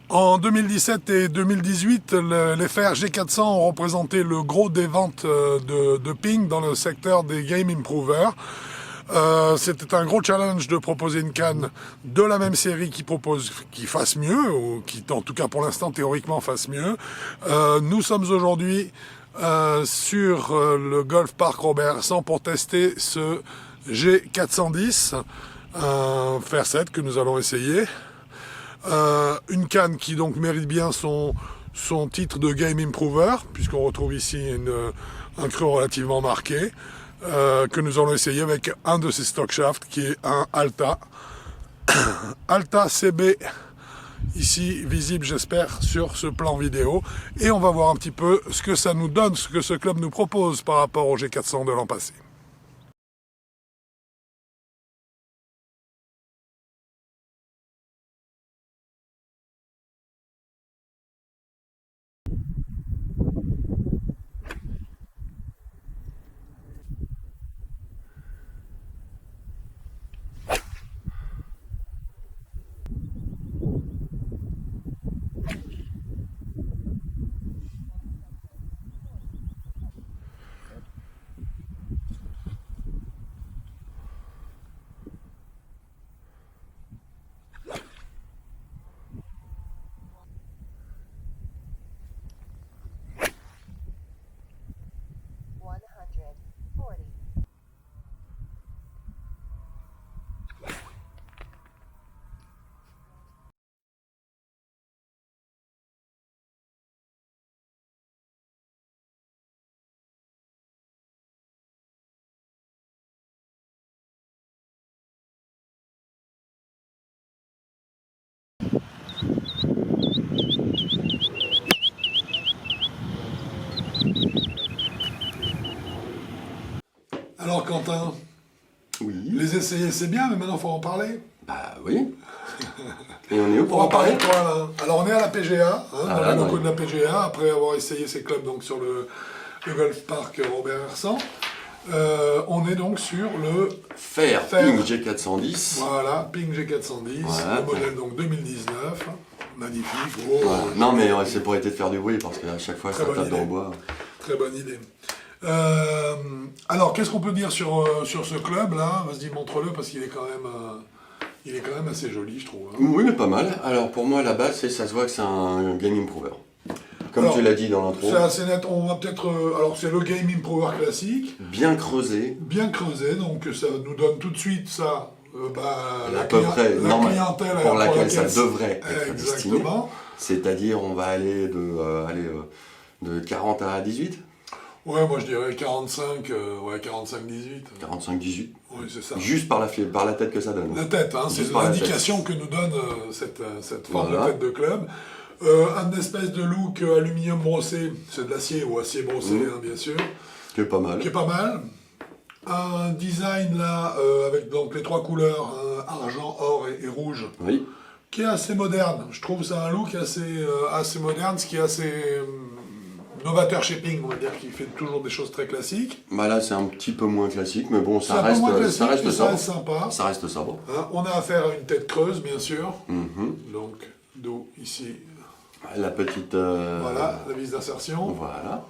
En 2017 et 2018, les FR G400 ont représenté le gros des ventes de Ping dans le secteur des Game Improvers. C'était un gros challenge de proposer une canne de la même série qui fasse mieux, ou qui en tout cas pour l'instant théoriquement fasse mieux. Nous sommes aujourd'hui sur le Golf Park Robert Hersant pour tester ce G410, un fer 7 que nous allons essayer. Une canne qui donc mérite bien son titre de Game Improver, puisqu'on retrouve ici un creux relativement marqué, que nous allons essayer avec un de ces stock shafts qui est un Alta. Alta CB, ici visible j'espère sur ce plan vidéo. Et on va voir un petit peu ce que ça nous donne, ce que ce club nous propose par rapport au G400 de l'an passé. Alors Quentin, Oui. les essayer c'est bien, mais maintenant il faut en parler. Bah oui. Et on est où pour On va en parler parler de quoi là? Alors on est à la PGA, dans là, les locaux ouais. de la PGA, après avoir essayé ces clubs donc sur le Golf Park Robert Hersant. On est donc sur le Fer Ping G410. Voilà, Ping G410, Voilà. le modèle donc 2019, magnifique, gros. Voilà. Non mais c'est pour éviter de faire du bruit parce qu'à chaque fois Très ça bonne tape dans idée. le bois. Très bonne idée. Alors qu'est-ce qu'on peut dire sur ce club là? Vas-y, montre-le parce qu'il est quand même assez joli, je trouve. Hein. Oui mais pas mal. Alors pour moi à la base ça se voit que c'est un Game Improver. Comme Alors, tu l'as dit dans l'intro. C'est assez net, on va peut-être... alors c'est le Game Improver classique, Bien creusé. bien creusé, donc ça nous donne tout de suite ça, À peu près la normal, clientèle pour laquelle ça devrait être destiné. Exactement. C'est-à-dire on va aller de 40 à 18. Ouais, moi je dirais 45, 45-18. 45-18. Oui, c'est ça. Juste par la tête que ça donne. La tête, hein, c'est Juste par la l'indication que nous donne cette forme Voilà. de tête de club. Un espèce de look aluminium brossé, c'est de l'acier ou acier brossé, hein, bien sûr, Qui est pas mal. qui est pas mal. Un design là, avec donc les trois couleurs, argent, or et rouge, Oui. qui est assez moderne. Je trouve ça un look assez moderne, ce qui est assez novateur chez Ping, on va dire, qui fait toujours des choses très classiques. Bah là c'est un petit peu moins classique, mais bon C'est ça un peu reste, moins classique, ça reste mais ça sobre. reste sympa. Ça reste sobre. Hein, on a affaire à une tête creuse, bien sûr. Mhm. Donc, d'où ici, La petite. voilà, la vis d'insertion. Voilà.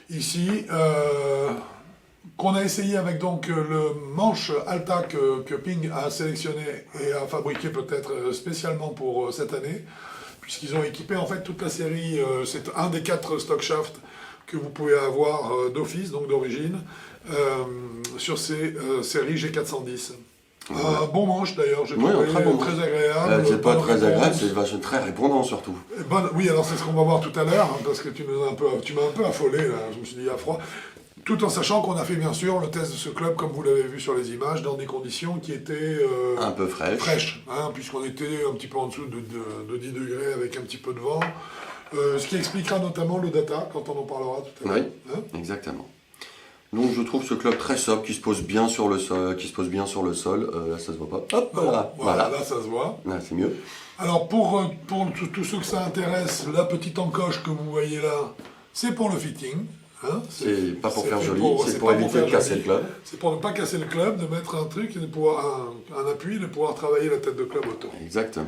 Ici, qu'on a essayé avec donc le manche Alta que Ping a sélectionné et a fabriqué peut-être spécialement pour cette année, puisqu'ils ont équipé en fait toute la série, c'est un des 4 stock shafts que vous pouvez avoir d'office, donc d'origine, sur ces séries G410. Un bon manche d'ailleurs, j'ai Oui, trouvé un très bon manche. très agréable. C'est pas bonne très agréable, réponse. c'est vachement très répondant surtout. Oui, alors c'est ce qu'on va voir tout à l'heure, hein, parce que tu m'as un peu affolé, là. Je me suis dit, il y a froid. Tout en sachant qu'on a fait bien sûr le test de ce club, comme vous l'avez vu sur les images, dans des conditions qui étaient Un peu fraîche. fraîches, hein, puisqu'on était un petit peu en dessous de 10 degrés avec un petit peu de vent. Ce qui expliquera notamment le data, quand on en parlera tout à l'heure. Oui, Hein. exactement. Donc je trouve ce club très sobre, qui se pose bien sur le sol, là ça se voit pas. Hop, voilà. Voilà, là ça se voit. Là c'est mieux. Alors pour tous ceux que ça intéresse, la petite encoche que vous voyez là, c'est pour le fitting. Hein, C'est pas pour c'est faire fait joli, c'est pour pas éviter faire de casser joli. le club. C'est pour ne pas casser le club, de mettre un truc et de pouvoir un appui, de pouvoir travailler la tête de club autour. Exactement.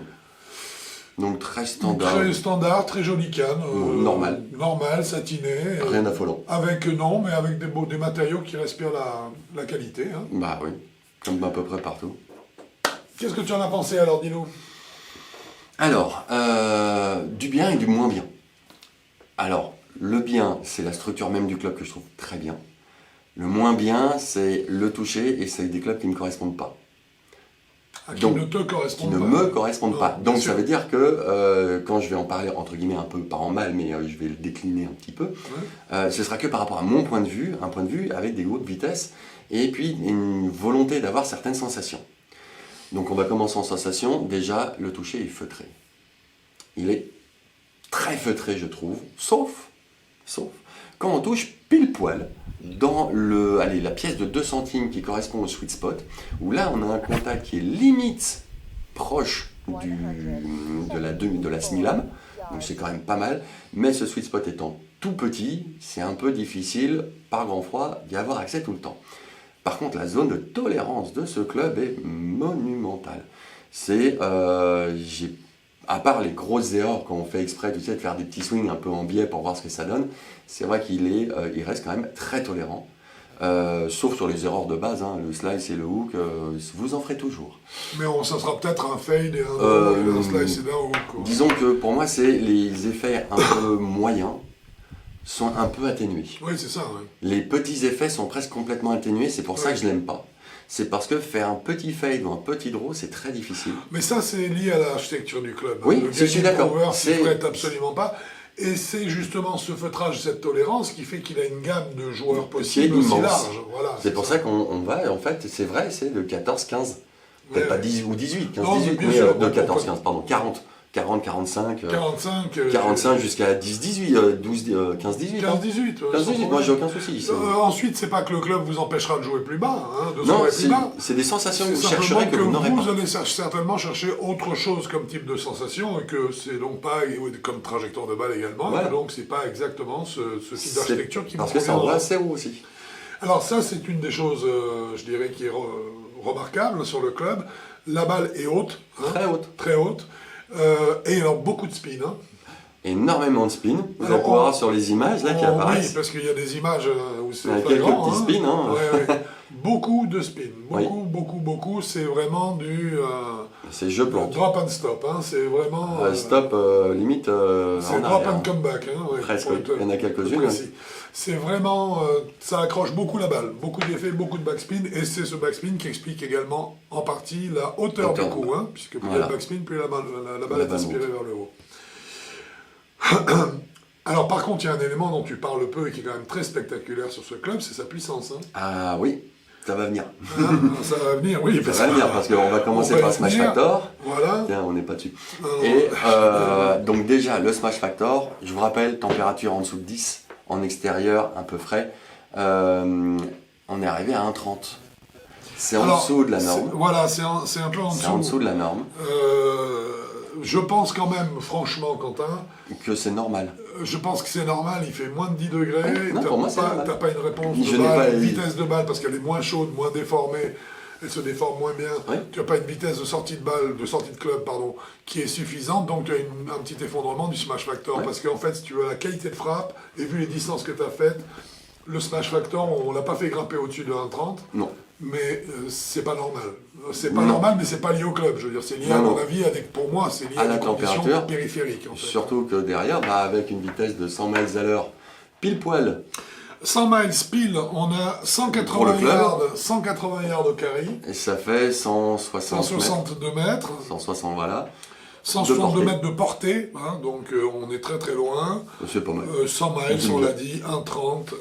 Donc très standard. Très standard, très jolie canne. Normal. Normal, satiné. Rien d'affolant. Mais avec des matériaux qui respirent la qualité. Hein. Bah oui, comme à peu près partout. Qu'est-ce que tu en as pensé alors, dis-nous? Alors, du bien et du moins bien. Alors, le bien, c'est la structure même du club que je trouve très bien. Le moins bien, c'est le toucher et c'est des clubs qui ne me correspondent pas. Qui ne te correspondent pas. Qui ne me correspondent pas. Donc ça veut dire que quand je vais en parler, entre guillemets, un peu, pas en mal, mais je vais le décliner un petit peu, ce sera que par rapport à mon point de vue, un point de vue avec des hautes vitesses et puis une volonté d'avoir certaines sensations. Donc on va commencer en sensation. Déjà, le toucher est feutré. Il est très feutré, je trouve, sauf quand on touche pile poil dans la pièce de 2 centimes qui correspond au sweet spot, où là on a un contact qui est limite proche de la semi-lame, donc c'est quand même pas mal, mais ce sweet spot étant tout petit, c'est un peu difficile par grand froid d'y avoir accès tout le temps. Par contre, la zone de tolérance de ce club est monumentale. À part les grosses erreurs quand on fait exprès, tu sais, de faire des petits swings un peu en biais pour voir ce que ça donne, c'est vrai il reste quand même très tolérant. Sauf sur les erreurs de base, hein, le slice et le hook, vous en ferez toujours. Mais ça sera peut-être un fade et un slice et un hook. Quoi. Disons que pour moi, c'est les effets un peu moyens sont un peu atténués. Oui, c'est ça. Ouais. Les petits effets sont presque complètement atténués, c'est pour ça que je l'aime pas. C'est parce que faire un petit fade ou un petit draw, c'est très difficile. Mais ça, c'est lié à l'architecture du club. Oui, je suis d'accord. Il ne prête absolument pas. Et c'est justement ce feutrage, cette tolérance qui fait qu'il a une gamme de joueurs possibles aussi large. Voilà, c'est pour ça qu'on va, en fait, c'est vrai, c'est de 14-15. Peut-être pas 10 ou 18, 15-18, mais de 14-15, pardon, 40. 40, 45, 45 jusqu'à 10, 18, 12, 15, 18. 15, 18. 15, 18, moi j'ai aucun souci. Ensuite, c'est pas que le club vous empêchera de jouer plus bas, non, c'est des sensations que vous chercherez que vous n'aurez pas. Vous allez certainement chercher autre chose comme type de sensation et que c'est donc pas comme trajectoire de balle également. Voilà. Donc c'est pas exactement ce type d'architecture qui vous convient. Parce que ça envoie assez haut aussi. Alors ça, c'est une des choses, je dirais, qui est remarquable sur le club. La balle est haute. Très haute. Très haute. Et alors beaucoup de spin. Hein. Énormément de spin. Vous allez pouvoir voir sur les images là qui apparaissent. Oui, parce qu'il y a des images où c'est quelques petits spins. Hein. Ouais. Beaucoup de spin. Beaucoup. C'est vraiment du... c'est je plante. Drop and stop. Hein. C'est vraiment... stop limite c'est drop and comeback. Hein. Ouais, presque, il y en a quelques-unes. C'est vraiment... ça accroche beaucoup la balle. Beaucoup d'effets, beaucoup de backspin. Et c'est ce backspin qui explique également en partie la hauteur du coup. Hein, puisque plus il y a de backspin, plus la balle est aspirée vers le haut. Alors par contre, il y a un élément dont tu parles peu et qui est quand même très spectaculaire sur ce club, c'est sa puissance. Hein. Ah oui, ça va venir. Ça va venir, oui. Ça va venir parce qu'on va commencer par Smash Factor. Voilà. Tiens, on n'est pas dessus. Et donc déjà, le Smash Factor, je vous rappelle, température en dessous de 10, en extérieur, un peu frais. On est arrivé à 1,30. C'est en dessous de la norme. Voilà, c'est un peu en dessous. C'est en dessous de la norme. Je pense quand même, franchement, Quentin... que c'est normal. Je pense que c'est normal, il fait moins de 10 degrés. Non, pour moi, c'est normal. T'as pas une réponse de balle, une vitesse de balle, parce qu'elle est moins chaude, moins déformée, elle se déforme moins bien. Oui. Tu n'as pas une vitesse de sortie de balle, de sortie de club, pardon, qui est suffisante, donc tu as un petit effondrement du Smash Factor. Parce qu'en fait, si tu veux la qualité de frappe, et vu les distances que tu as faites, le Smash Factor, on l'a pas fait grimper au-dessus de 1,30. Non. Mais c'est pas normal. C'est pas normal, mais c'est pas lié au club. Je veux dire, c'est lié, à mon avis, pour moi, c'est lié à la température périphérique. En fait. Surtout que derrière, avec une vitesse de 100 miles à l'heure, pile poil. 100 miles pile, on a 180 yards au carry. Et ça fait 162 mètres. 160, voilà. 162 mètres de portée, hein, donc on est très très loin. C'est pas mal. 100 miles, on l'a dit, 1,30.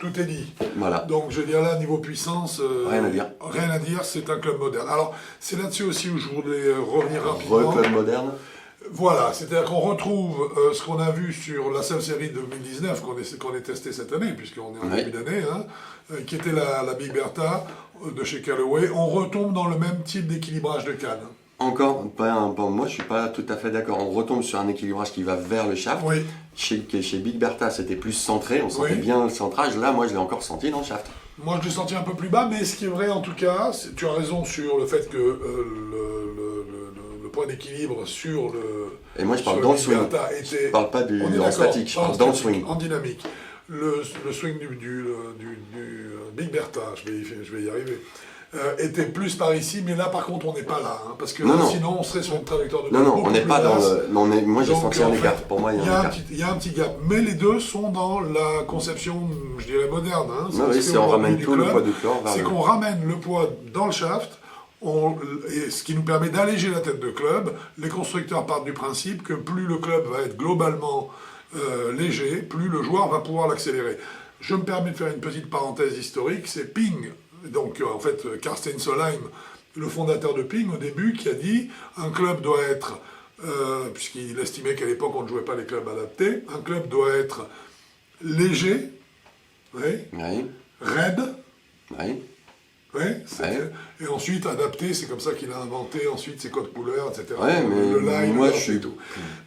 Tout est dit. Voilà. Donc je veux dire là, niveau puissance, rien à dire. Rien à dire, c'est un club moderne. Alors c'est là-dessus aussi où je voulais revenir rapidement. Club moderne. Voilà, c'est-à-dire qu'on retrouve ce qu'on a vu sur la seule série de 2019 qu'on ait testé cette année, puisqu'on est en début d'année, hein, qui était la Big Bertha de chez Callaway. On retombe dans le même type d'équilibrage de canne. Encore, moi je suis pas tout à fait d'accord. On retombe sur un équilibrage qui va vers le shaft. Oui. Chez Big Bertha, c'était plus centré, on sentait bien le centrage. Là, moi je l'ai encore senti dans le shaft. Moi je l'ai senti un peu plus bas, mais ce qui est vrai en tout cas, tu as raison sur le fait que le point d'équilibre sur le... Et moi je parle sur dans le swing. Liberta Je parle pas on est en d'accord, statique, je pas en parle dans le statique, swing. en dynamique. Le swing du Big Bertha, je vais y arriver, était plus par ici, mais là par contre on n'est pas là, hein, parce que Non, non. sinon on serait sur une trajectoire de Non, non, beaucoup on n'est plus pas dans basse. le. Non, moi j'ai Donc, senti un en écart. fait, Pour moi, il y a il y un a un écart. petit, il y a un petit gap, mais les deux sont dans la conception, je dirais, moderne. Hein. Non, oui, ce c'est qu'on on aujourd'hui ramène du tout le club, poids du corps vers c'est le. qu'on ramène le poids dans le shaft, et ce qui nous permet d'alléger la tête de club. Les constructeurs partent du principe que plus le club va être globalement léger, plus le joueur va pouvoir l'accélérer. Je me permets de faire une petite parenthèse historique, c'est Ping, donc en fait Carsten Solheim, le fondateur de Ping au début, qui a dit un club doit être, puisqu'il estimait qu'à l'époque on ne jouait pas les clubs adaptés, un club doit être léger, oui, Oui, raide, oui. oui, Ouais. et ensuite adapté, c'est comme ça qu'il a inventé ensuite ses codes couleurs, etc. Ouais, mais le live, moi le je suis. et tout.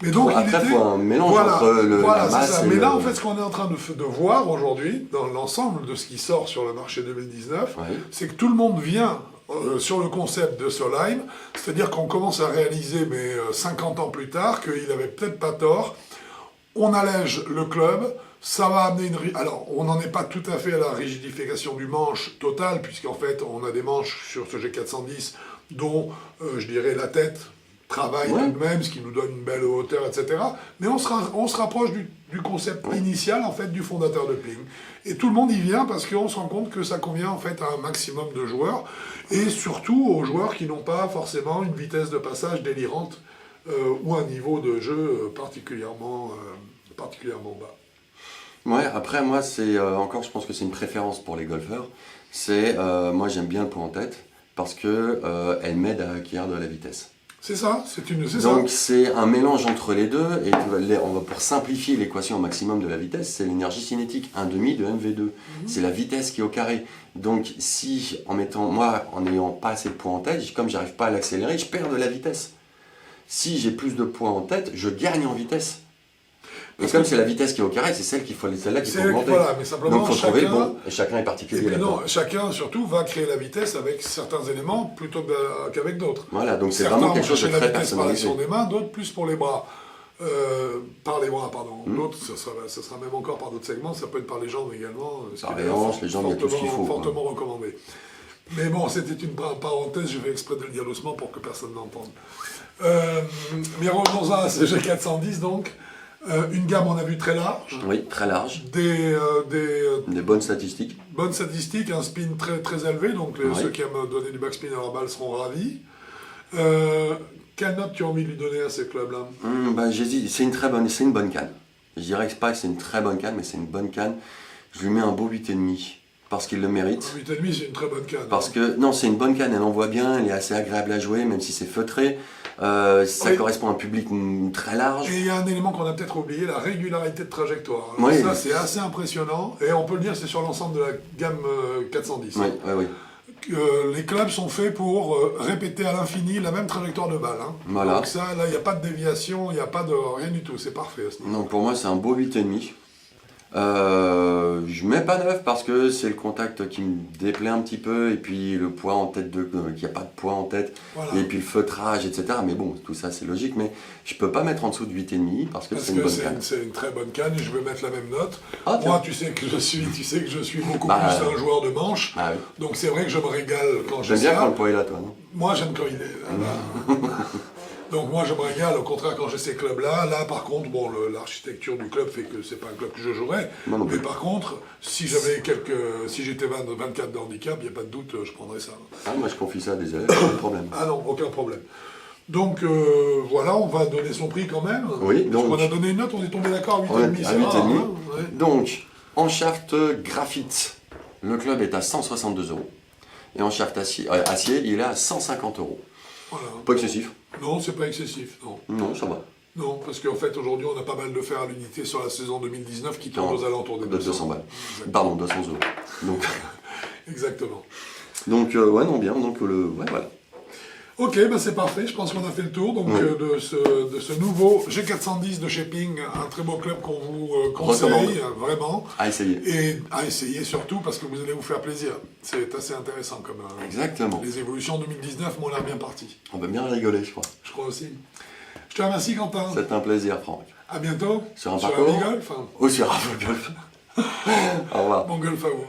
Mais donc Après, il faut un mélange entre voilà, la c'est masse ça. et Mais là, le- en fait, ce qu'on est en train de voir aujourd'hui, dans l'ensemble de ce qui sort sur le marché 2019, Ouais. c'est que tout le monde vient sur le concept de Solheim, c'est-à-dire qu'on commence à réaliser, mais 50 ans plus tard, qu'il avait peut-être pas tort. On allège le club, ça va amener Alors, on n'en est pas tout à fait à la rigidification du manche totale, puisqu'en fait, on a des manches sur ce G410 dont, je dirais, la tête travaille Ouais. tout de même, ce qui nous donne une belle hauteur, etc. Mais on se rapproche du concept initial, en fait, du fondateur de Ping. Et tout le monde y vient parce qu'on se rend compte que ça convient, en fait, à un maximum de joueurs, et surtout aux joueurs qui n'ont pas forcément une vitesse de passage délirante ou un niveau de jeu particulièrement bas. Ouais, après, moi, c'est encore, je pense que c'est une préférence pour les golfeurs. C'est, moi, j'aime bien le point en tête parce que elle m'aide à acquérir de la vitesse. C'est ça, c'est Donc, ça. c'est un mélange entre les deux. Et on va pour simplifier l'équation au maximum de la vitesse, c'est l'énergie cinétique, 1,5 de MV2. C'est la vitesse qui est au carré. Donc, si, en n'ayant pas assez de points en tête, comme j'arrive pas à l'accélérer, je perds de la vitesse. Si j'ai plus de points en tête, je gagne en vitesse. Et comme c'est la vitesse qui est au carré, c'est celle qu'il faut augmenter. Voilà, mais simplement, Donc il faut trouver le bon. Et chacun est Et particulier puis là-dedans. non, chacun surtout va créer la vitesse avec certains éléments plutôt qu'avec d'autres. Voilà, donc c'est Certains vraiment vont quelque chose de chercher la très vitesse par personnalisé. l'action des mains, d'autres plus pour les bras. Par les bras, pardon. D'autres, ça sera même encore par d'autres segments, ça peut être par les jambes également. Ce Par qui est les d'ailleurs hanches, les jambes, il y a tout ce qu'il faut, quoi. Fortement recommandé. Mais bon, c'était une parenthèse, je vais exprès de le dire doucement pour que personne n'entende. Mais revenons à ce G410 donc. Une gamme, on a vu, très large. Oui, très large. Des Bonnes statistiques. bonnes statistiques, un spin très, très élevé, donc Ouais. ceux qui aiment donner du backspin à leur balle seront ravis. Quelle note tu as envie de lui donner à ces clubs-là? J'hésite, c'est une bonne canne. Je dirais pas que c'est une très bonne canne, mais c'est une bonne canne. Je lui mets un beau 8,5 parce qu'il le mérite. 8,5, c'est une très bonne canne. Parce que, non, c'est une bonne canne, elle envoie bien, elle est assez agréable à jouer, même si c'est feutré. Ça Oui. correspond à un public très large. Et il y a un élément qu'on a peut-être oublié, la régularité de trajectoire. Alors Oui. ça, c'est assez impressionnant, et on peut le dire, c'est sur l'ensemble de la gamme 410. Oui, oui, oui. Les clubs sont faits pour répéter à l'infini la même trajectoire de balle. Hein. Voilà. Donc ça, là, il n'y a pas de déviation, il n'y a pas de rien du tout, c'est parfait à ce niveau. Donc pour moi, c'est un beau 8,5. Je mets pas 9 parce que c'est le contact qui me déplaît un petit peu, et puis le poids en tête, qu'il n'y a pas de poids en tête, Voilà. et puis le feutrage, etc. Mais bon, tout ça c'est logique, mais je peux pas mettre en dessous de 8,5 parce que Parce c'est une que bonne canne. c'est une très bonne canne et je vais mettre la même note. Ah, tiens. Moi, tu sais que je suis beaucoup Bah, plus un joueur de manche. Ah oui. Donc c'est vrai que je me régale quand j'ai J'aime bien ça. quand le poids est là, toi, non? Moi, j'aime quand il est. Donc moi, je me régale, au contraire, quand j'ai ces clubs-là. Là, par contre, bon, l'architecture du club fait que c'est pas un club que je jouerais. Moi non Mais plus. par contre, si j'étais 24 de handicap, il n'y a pas de doute, je prendrais ça. Ah, moi je confie ça à des élèves, pas de problème. Ah non, aucun problème. Donc voilà, on va donner son prix quand même. Oui, Parce donc- qu'on a donné une note, on est tombé d'accord à On est 8,5. à c'est rare, 8,5. hein, ouais. Donc, en shaft graphite, le club est à 162 €. Et en shaft acier, il est à 150 €. Voilà. Pas excessif. Non, c'est pas excessif, non. Non, ça va. Non, parce qu'en fait, aujourd'hui, on a pas mal de fer à l'unité sur la saison 2019 qui tourne Non, aux alentours des de 200 balles. Pardon, 200 €. Donc, Exactement. ouais, non, bien. Donc, ouais, voilà. Ok, ben c'est parfait, je pense qu'on a fait le tour donc, de ce nouveau G410 de chez Ping, un très beau club qu'on vous conseille, vraiment. À essayer. Et à essayer surtout parce que vous allez vous faire plaisir. C'est assez intéressant comme Exactement. les évolutions 2019 m'ont l'air bien parties. On va bien rigoler, je crois. Je crois aussi. Je te remercie Quentin. C'était un plaisir, Franck. À bientôt. Sur un parcours golf. ou sur un golf. Au revoir. Bon golf à vous.